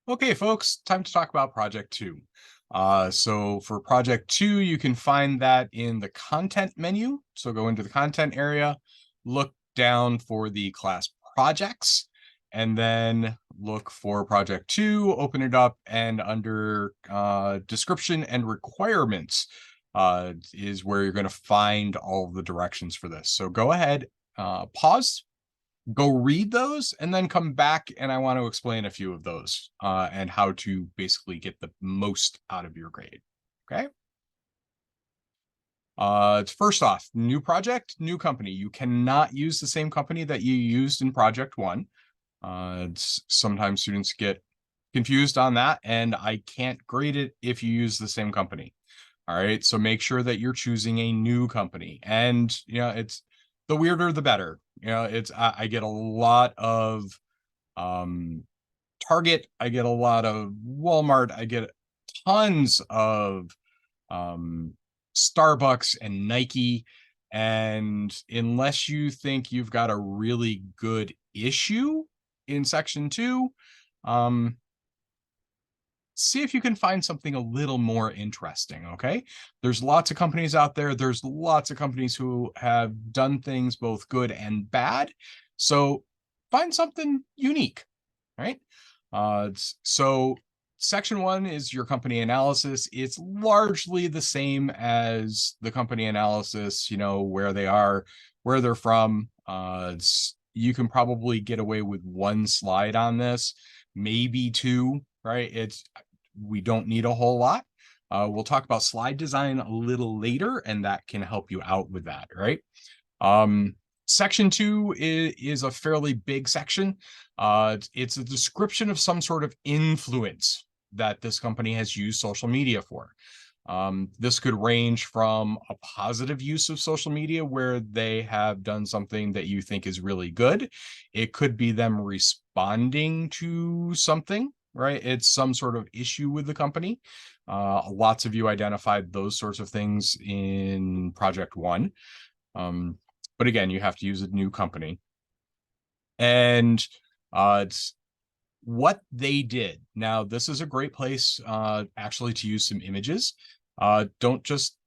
Okay, folks, time to talk about Project 2. So for Project 2, you can find that in the content menu. So go into the content area, look down for the class projects, and then look for Project 2, open it up, and under description and requirements is where you're going to find all of the directions for this. So go ahead, pause, go read those, and then come back, and I want to explain a few of those and how to basically get the most out of your grade. Okay. First off, new project, new company. You cannot use the same company that you used in Project 1. Sometimes students get confused on that, and I can't grade it if you use the same company. All right, so make sure that you're choosing a new company, and it's the weirder the better. It's I get a lot of um Target, I get a lot of Walmart, I get tons of um Starbucks and Nike, and unless you think you've got a really good issue in section 2, um see if you can find something a little more interesting. Okay, there's lots of companies out there, there's lots of companies who have done things both good and bad, so find something unique, right? So section 1 is your company analysis. It's largely the same as the company analysis, where they are, where they're from. You can probably get away with one slide on this, maybe two, right? We don't need a whole lot. We'll talk about slide design a little later, and that can help you out with that, right? Section 2 is a fairly big section. It's a description of some sort of influence that this company has used social media for. This could range from a positive use of social media where they have done something that you think is really good. It could be them responding to something, right? It's some sort of issue with the company. Lots of you identified those sorts of things in Project 1. But again, you have to use a new company. And it's what they did. Now, this is a great place actually to use some images. Don't just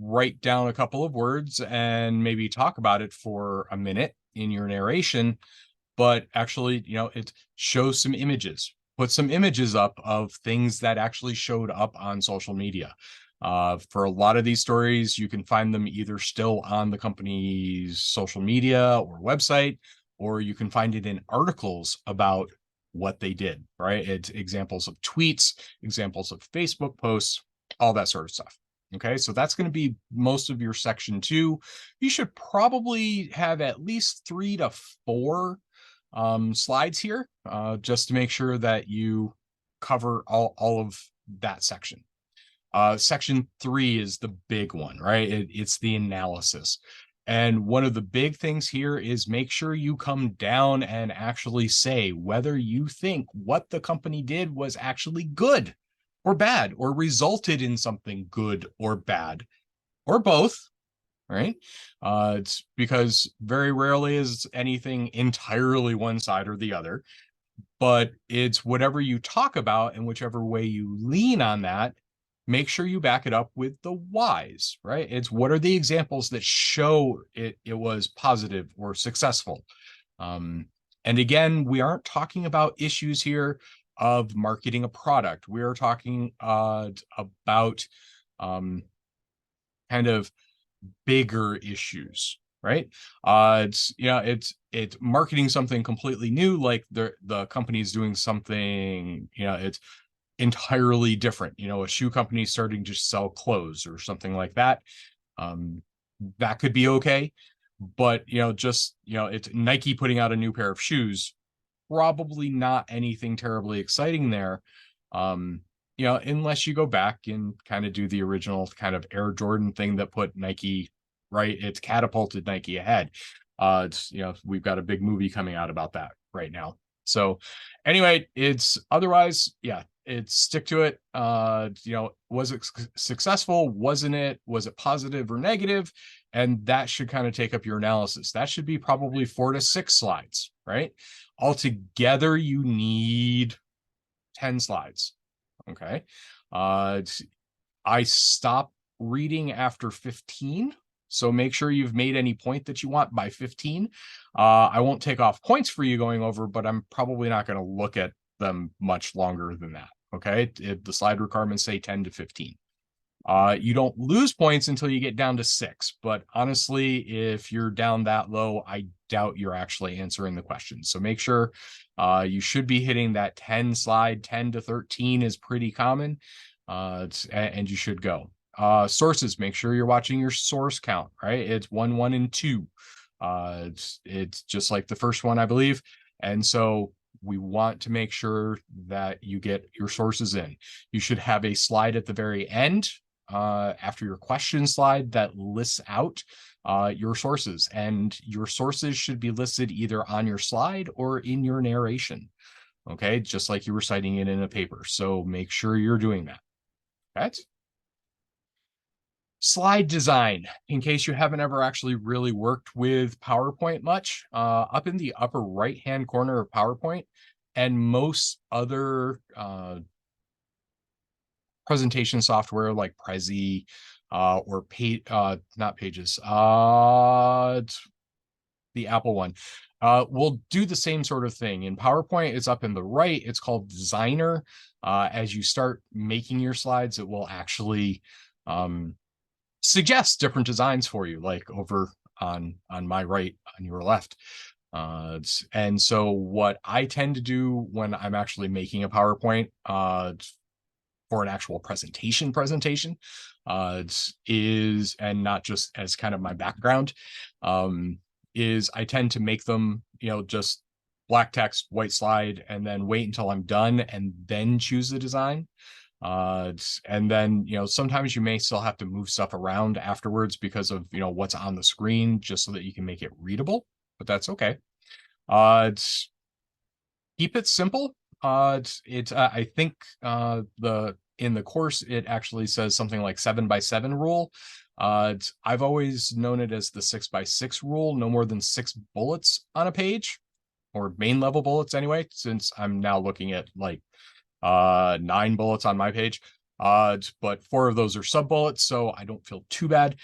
write down a couple of words and maybe talk about it for a minute in your narration, but actually, it shows some images. Put some images up of things that actually showed up on social media. For a lot of these stories, you can find them either still on the company's social media or website, or you can find it in articles about what they did, right? It's examples of tweets, examples of Facebook posts, all that sort of stuff. Okay, so that's going to be most of your section 2. You should probably have at least 3 to 4 slides here, just to make sure that you cover all of that section. Section 3 is the big one, right? It's the analysis. And one of the big things here is make sure you come down and actually say whether you think what the company did was actually good or bad, or resulted in something good or bad, or both, right? It's because very rarely is anything entirely one side or the other, but it's whatever you talk about and whichever way you lean on that, make sure you back it up with the whys, right? It's what are the examples that show it was positive or successful. And again, we aren't talking about issues here of marketing a product. We are talking about kind of bigger issues, right? It's marketing something completely new, like the company's doing something, it's entirely different. A shoe company starting to sell clothes or something like that. That could be okay, but it's Nike putting out a new pair of shoes, probably not anything terribly exciting there. Unless you go back and kind of do the original kind of Air Jordan thing that put Nike, right? It's catapulted Nike ahead. We've got a big movie coming out about that right now. So anyway, it's otherwise, yeah, it's stick to it. Was it successful? Wasn't it? Was it positive or negative? And that should kind of take up your analysis. That should be probably 4 to 6 slides, right? Altogether, you need 10 slides. Okay. I stop reading after 15. So make sure you've made any point that you want by 15. I won't take off points for you going over, but I'm probably not going to look at them much longer than that. Okay. If the slide requirements say 10 to 15. You don't lose points until you get down to 6. But honestly, if you're down that low, I doubt you're actually answering the question. So make sure you should be hitting that 10 slide. 10 to 13 is pretty common, and you should go. Sources, make sure you're watching your source count, right? It's 1, 1, and 2. It's just like the first one, I believe. And so we want to make sure that you get your sources in. You should have a slide at the very end after your question slide that lists out your sources, and your sources should be listed either on your slide or in your narration. Okay, just like you were citing it in a paper. So make sure you're doing that. Okay. Slide design, in case you haven't ever actually really worked with PowerPoint much, up in the upper right-hand corner of PowerPoint and most other presentation software like Prezi or not Pages, the Apple one, will do the same sort of thing. In PowerPoint, it's up in the right. It's called Designer. As you start making your slides, it will actually suggest different designs for you, like over on my right, on your left. And so what I tend to do when I'm actually making a PowerPoint for an actual presentation is, and not just as kind of my background, is I tend to make them, just black text, white slide, and then wait until I'm done and then choose the design. And then, sometimes you may still have to move stuff around afterwards because of, what's on the screen, just so that you can make it readable, but that's okay. Keep it simple. I think in the course, it actually says something like 7x7 rule. I've always known it as the 6x6 rule, no more than 6 bullets on a page, or main level bullets anyway, since I'm now looking at like 9 bullets on my page. But 4 of those are sub bullets, so I don't feel too bad.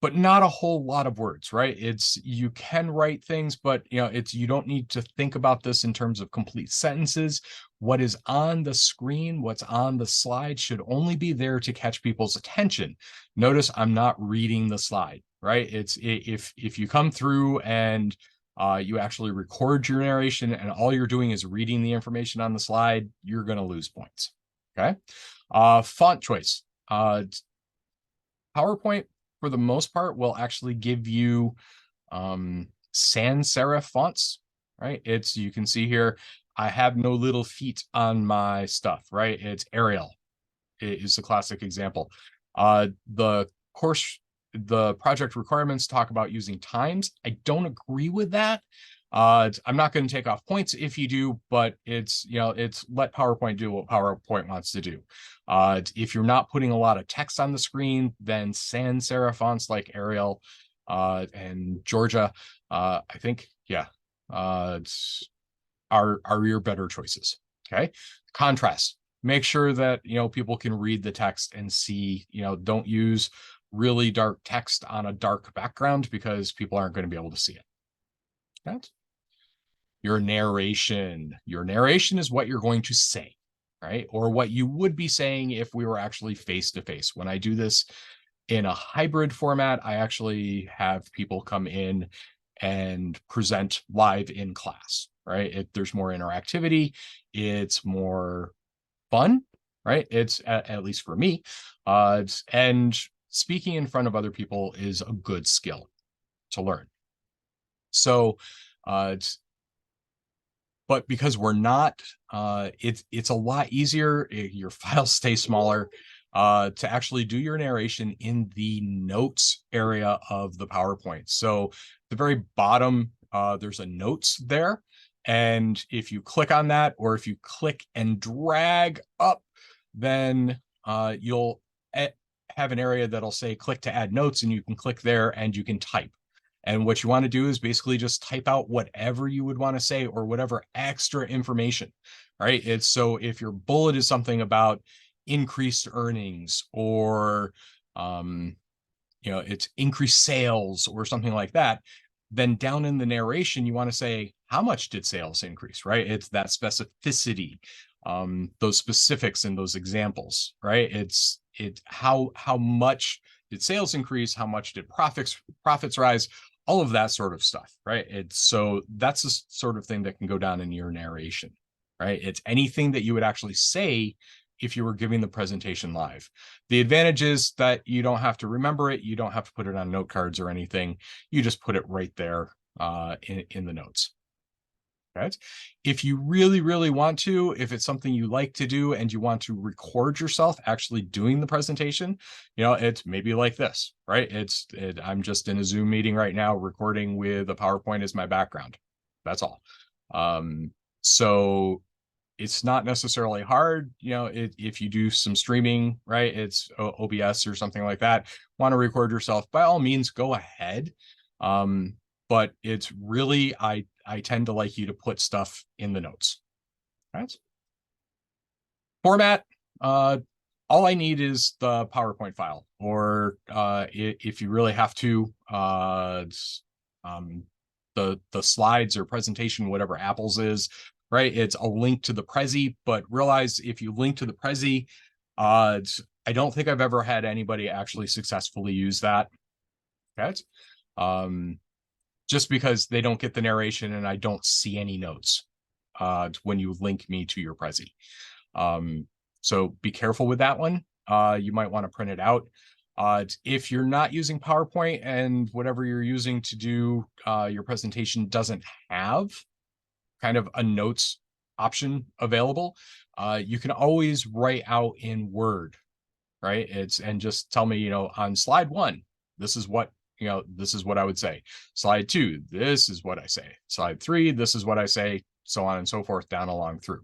But not a whole lot of words, right? You can write things, but you don't need to think about this in terms of complete sentences. What is on the screen, what's on the slide should only be there to catch people's attention. Notice I'm not reading the slide, right? If you come through and you actually record your narration and all you're doing is reading the information on the slide, you're going to lose points. Okay. Font choice. PowerPoint, for the most part, will actually give you sans serif fonts, right? You can see here, I have no little feet on my stuff, right? It's Arial. It is a classic example. The project requirements talk about using times. I don't agree with that. I'm not going to take off points if you do, but it's let PowerPoint do what PowerPoint wants to do. If you're not putting a lot of text on the screen, then sans serif fonts like Arial and Georgia, I think, are your better choices. Okay. Contrast. Make sure that people can read the text and see. Don't use really dark text on a dark background because people aren't going to be able to see it. Okay. Your narration is what you're going to say, right? Or what you would be saying if we were actually face to face. When I do this in a hybrid format, I actually have people come in and present live in class, right? There's more interactivity. It's more fun, right? It's at least for me. And speaking in front of other people is a good skill to learn. So, but because we're not, it's a lot easier. Your files stay smaller to actually do your narration in the notes area of the PowerPoint. So the very bottom, there's a notes there. And if you click on that, or if you click and drag up, then you'll have an area that'll say click to add notes, and you can click there and you can type. And what you want to do is basically just type out whatever you would want to say or whatever extra information, right? It's so if your bullet is something about increased earnings or, it's increased sales or something like that, then down in the narration, you want to say, how much did sales increase, right? It's that specificity, those specifics in those examples, right? It's how much did sales increase? How much did profits rise? All of that sort of stuff, right? It's so that's the sort of thing that can go down in your narration, right? It's anything that you would actually say if you were giving the presentation live. The advantage is that you don't have to remember it. You don't have to put it on note cards or anything. You just put it right there in the notes. Right? If you really, really want to, if it's something you like to do and you want to record yourself actually doing the presentation, it's maybe like this, right? I'm just in a Zoom meeting right now, recording with a PowerPoint as my background. That's all. So it's not necessarily hard, if you do some streaming, right? It's OBS or something like that. Want to record yourself, by all means, go ahead. But it's really, I tend to like you to put stuff in the notes. Right? Format, all I need is the PowerPoint file, or if you really have to, the slides or presentation, whatever Apple's is, right? It's a link to the Prezi, but realize if you link to the Prezi, I don't think I've ever had anybody actually successfully use that. Okay. Just because they don't get the narration and I don't see any notes when you link me to your Prezi. So be careful with that one. You might want to print it out. If you're not using PowerPoint and whatever you're using to do your presentation doesn't have kind of a notes option available, you can always write out in Word, right? And just tell me, on slide 1, this is what I would say. Slide 2, this is what I say. Slide 3, this is what I say, so on and so forth down along through.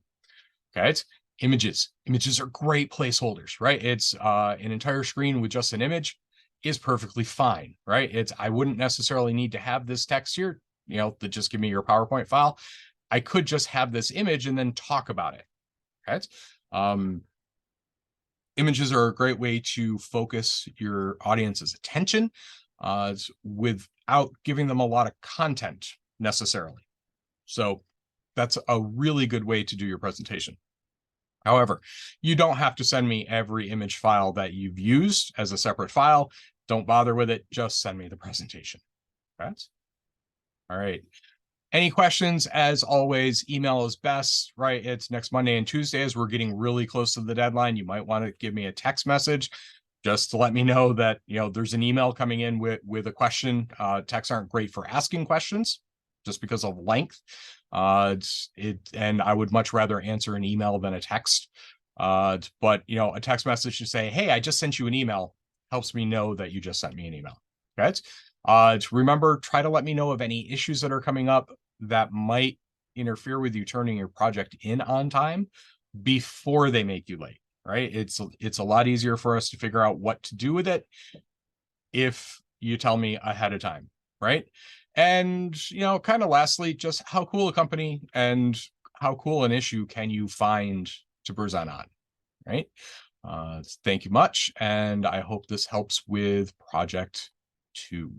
Okay, it's images. Images are great placeholders, right? It's an entire screen with just an image is perfectly fine, right? I wouldn't necessarily need to have this text here, to just give me your PowerPoint file. I could just have this image and then talk about it, right? Images are a great way to focus your audience's attention without giving them a lot of content necessarily. So that's a really good way to do your presentation. However, you don't have to send me every image file that you've used as a separate file. Don't bother with it. Just send me the presentation. Okay? All right. Any questions, as always, email is best, right? It's next Monday and Tuesday as we're getting really close to the deadline. You might want to give me a text message just to let me know that, there's an email coming in with a question. Texts aren't great for asking questions just because of length. And I would much rather answer an email than a text. But, a text message to say, hey, I just sent you an email helps me know that you just sent me an email. Okay. Remember, try to let me know of any issues that are coming up that might interfere with you turning your project in on time before they make you late, right? It's a lot easier for us to figure out what to do with it if you tell me ahead of time, right? And, kind of lastly, just how cool a company and how cool an issue can you find to present on, right? Thank you much, and I hope this helps with project 2.